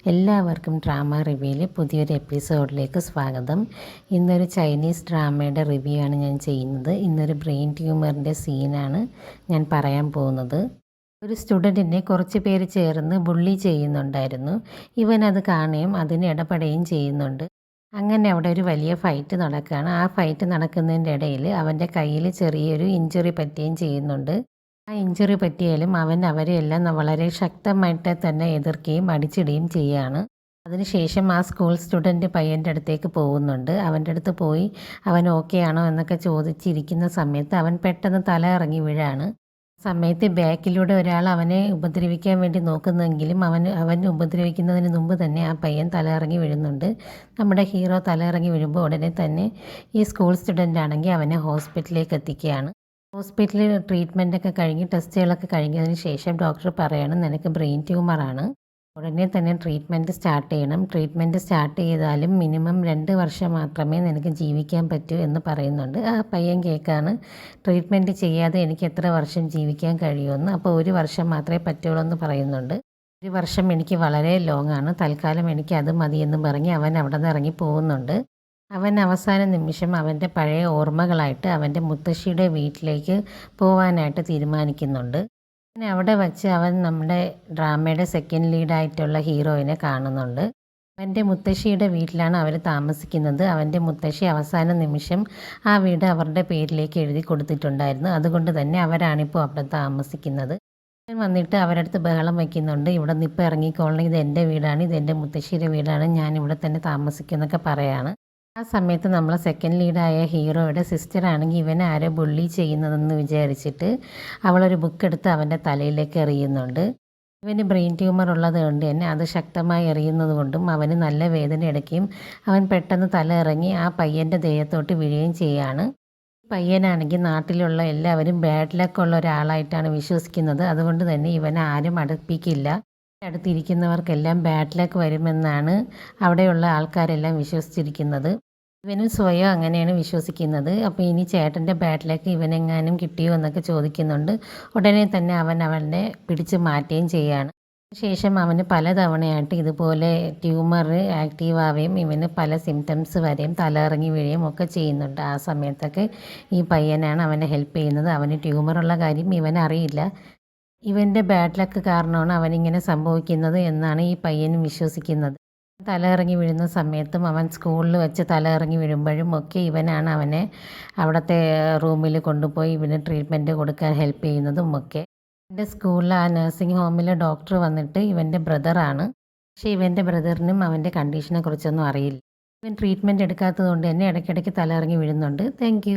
എല്ലാവർക്കും ഡ്രാമ റിവ്യൂയിലെ പുതിയൊരു എപ്പിസോഡിലേക്ക് സ്വാഗതം. ഇന്നൊരു ചൈനീസ് ഡ്രാമയുടെ റിവ്യൂ ആണ് ഞാൻ ചെയ്യുന്നത്. ഇന്നൊരു ബ്രെയിൻ ട്യൂമറിൻ്റെ സീനാണ് ഞാൻ പറയാൻ പോകുന്നത്. ഒരു സ്റ്റുഡൻറ്റിനെ കുറച്ച് പേര് ചേർന്ന് ബുള്ളി ചെയ്യുന്നുണ്ടായിരുന്നു. ഇവൻ അത് കാണുകയും അതിന് ഇടപെടുകയും ചെയ്യുന്നുണ്ട്. അങ്ങനെ അവിടെ ഒരു വലിയ ഫൈറ്റ് നടക്കുകയാണ്. ആ ഫൈറ്റ് നടക്കുന്നതിൻ്റെ ഇടയിൽ അവൻ്റെ കയ്യിൽ ചെറിയൊരു ഇഞ്ചുറി പറ്റുകയും ചെയ്യുന്നുണ്ട്. ആ ഇഞ്ചുറി പറ്റിയാലും അവൻ അവരെയെല്ലാം വളരെ ശക്തമായിട്ട് തന്നെ എതിർക്കുകയും അടിച്ചിടുകയും ചെയ്യുകയാണ്. അതിനുശേഷം ആ സ്കൂൾ സ്റ്റുഡൻറ്റ് പയ്യൻ്റെ അടുത്തേക്ക് പോകുന്നുണ്ട്. അവൻ്റെ അടുത്ത് പോയി അവൻ ഓക്കെ ആണോ എന്നൊക്കെ ചോദിച്ചിരിക്കുന്ന സമയത്ത് അവൻ പെട്ടെന്ന് തല ഇറങ്ങി വീഴാണ്. സമയത്ത് ബാക്കിലൂടെ ഒരാൾ അവനെ ഉപദ്രവിക്കാൻ വേണ്ടി നോക്കുന്നെങ്കിലും അവൻ ഉപദ്രവിക്കുന്നതിന് മുമ്പ് തന്നെ ആ പയ്യൻ തല ഇറങ്ങി വീഴുന്നുണ്ട്. നമ്മുടെ ഹീറോ തല ഇറങ്ങി വീഴുമ്പോൾ ഉടനെ തന്നെ ഈ സ്കൂൾ സ്റ്റുഡൻ്റ് ആണെങ്കിൽ അവനെ ഹോസ്പിറ്റലിലേക്ക് എത്തിക്കുകയാണ്. ഹോസ്പിറ്റലിൽ ട്രീറ്റ്മെൻറ്റൊക്കെ കഴിഞ്ഞ് ടെസ്റ്റുകളൊക്കെ കഴിഞ്ഞതിന് ശേഷം ഡോക്ടർ പറയണം നിനക്ക് ബ്രെയിൻ ട്യൂമറാണ്, ഉടനെ തന്നെ ട്രീറ്റ്മെൻറ്റ് സ്റ്റാർട്ട് ചെയ്യണം. ട്രീറ്റ്മെൻറ്റ് സ്റ്റാർട്ട് ചെയ്താലും മിനിമം 2 വർഷം മാത്രമേ നിനക്ക് ജീവിക്കാൻ പറ്റൂ എന്ന് പറയുന്നുണ്ട്. ആ പയ്യൻ കേൾക്കാണ്, ട്രീറ്റ്മെൻറ്റ് ചെയ്യാതെ എനിക്ക് എത്ര വർഷം ജീവിക്കാൻ കഴിയുമെന്ന്. അപ്പോൾ 1 വർഷം മാത്രമേ പറ്റുള്ളൂ എന്ന് പറയുന്നുണ്ട്. 1 വർഷം എനിക്ക് വളരെ ലോങ് ആണ്, തൽക്കാലം എനിക്ക് അത് മതിയെന്ന് പറഞ്ഞ് അവൻ അവിടെ നിന്ന് ഇറങ്ങി പോകുന്നുണ്ട്. അവൻ അവസാന നിമിഷം അവൻ്റെ പഴയ ഓർമ്മകളായിട്ട് അവൻ്റെ മുത്തശ്ശിയുടെ വീട്ടിലേക്ക് പോകാനായിട്ട് തീരുമാനിക്കുന്നുണ്ട്. പിന്നെ അവിടെ വച്ച് അവൻ നമ്മുടെ ഡ്രാമയുടെ സെക്കൻഡ് ലീഡായിട്ടുള്ള ഹീറോയിനെ കാണുന്നുണ്ട്. അവൻ്റെ മുത്തശ്ശിയുടെ വീട്ടിലാണ് അവർ താമസിക്കുന്നത്. അവൻ്റെ മുത്തശ്ശി അവസാന നിമിഷം ആ വീട് അവരുടെ പേരിലേക്ക് എഴുതി കൊടുത്തിട്ടുണ്ടായിരുന്നു. അതുകൊണ്ട് തന്നെ അവരാണിപ്പോൾ അവിടെ താമസിക്കുന്നത്. അവൻ വന്നിട്ട് അവരുടെ അടുത്ത് ബഹളം വയ്ക്കുന്നുണ്ട്, ഇവിടെ നിന്ന് ഇപ്പോൾ ഇറങ്ങിക്കോളണം, ഇത് എൻ്റെ വീടാണ്, ഇത് എൻ്റെ മുത്തശ്ശിയുടെ വീടാണ്, ഞാൻ ഇവിടെ തന്നെ താമസിക്കുന്നൊക്കെ പറയാണ്. ആ സമയത്ത് നമ്മളെ സെക്കൻഡ് ലീഡായ ഹീറോയുടെ സിസ്റ്റർ ആണെങ്കിൽ ഇവനെ ആരോ ബുള്ളി ചെയ്യുന്നതെന്ന് വിചാരിച്ചിട്ട് അവളൊരു ബുക്കെടുത്ത് അവൻ്റെ തലയിലേക്ക് എറിയുന്നുണ്ട്. ഇവന് ബ്രെയിൻ ട്യൂമർ ഉള്ളത് കൊണ്ട് തന്നെ അത് ശക്തമായി എറിയുന്നത് കൊണ്ടും അവന് നല്ല വേദന എടുക്കുകയും അവൻ പെട്ടെന്ന് തല ഇറങ്ങി ആ പയ്യൻ്റെ ദേഹത്തോട്ട് വീഴുകയും ചെയ്യുകയാണ്. പയ്യനാണെങ്കിൽ നാട്ടിലുള്ള എല്ലാവരും ബാഡ് ലക്ക് ഉള്ള ഒരാളായിട്ടാണ് വിശ്വസിക്കുന്നത്. അതുകൊണ്ട് തന്നെ ഇവനെ ആരും അടുപ്പിക്കില്ല. അടുത്തിരിക്കുന്നവർക്കെല്ലാം ബാഡ് ലക്ക് വരുമെന്നാണ് അവിടെയുള്ള ആൾക്കാരെല്ലാം വിശ്വസിച്ചിരിക്കുന്നത്. ഇവനും സ്വയം അങ്ങനെയാണ് വിശ്വസിക്കുന്നത്. അപ്പോൾ ഇനി ചേട്ടൻ്റെ ബാഡ് ലക്ക് ഇവനെങ്ങാനും കിട്ടിയോ എന്നൊക്കെ ചോദിക്കുന്നുണ്ട്. ഉടനെ തന്നെ അവൻ അവനെ പിടിച്ച് മാറ്റുകയും ചെയ്യുകയാണ്. ശേഷം അവന് പലതവണയായിട്ട് ഇതുപോലെ ട്യൂമർ ആക്റ്റീവ് ആവുകയും ഇവന് പല സിംറ്റംസ് വരെയും തലയിറങ്ങി വീഴുകയും ഒക്കെ ചെയ്യുന്നുണ്ട്. ആ സമയത്തൊക്കെ ഈ പയ്യനാണ് അവനെ ഹെൽപ്പ് ചെയ്യുന്നത്. അവന് ട്യൂമറുള്ള കാര്യം ഇവനറിയില്ല. ഇവൻ്റെ ബാഡ് ലക്ക് കാരണമാണ് അവനിങ്ങനെ സംഭവിക്കുന്നത് എന്നാണ് ഈ പയ്യനും വിശ്വസിക്കുന്നത്. തല ഇറങ്ങി വീഴുന്ന സമയത്തും അവൻ സ്കൂളിൽ വെച്ച് തല ഇറങ്ങി വീഴുമ്പോഴും ഒക്കെ ഇവനാണ് അവനെ അവിടുത്തെ റൂമിൽ കൊണ്ടുപോയി ഇവന് ട്രീറ്റ്മെൻറ്റ് കൊടുക്കാൻ ഹെൽപ്പ് ചെയ്യുന്നതും ഒക്കെ. എൻ്റെ സ്കൂളിൽ ആ നഴ്സിംഗ് ഹോമിലെ ഡോക്ടർ വന്നിട്ട് ഇവൻ്റെ ബ്രദറാണ്. പക്ഷേ ഇവൻ്റെ ബ്രദറിനും അവൻ്റെ കണ്ടീഷനെ കുറിച്ചൊന്നും അറിയില്ല. ഇവൻ ട്രീറ്റ്മെൻറ്റ് എടുക്കാത്തത് കൊണ്ട് തന്നെ ഇടയ്ക്കിടയ്ക്ക് തല ഇറങ്ങി വീഴുന്നുണ്ട്. താങ്ക്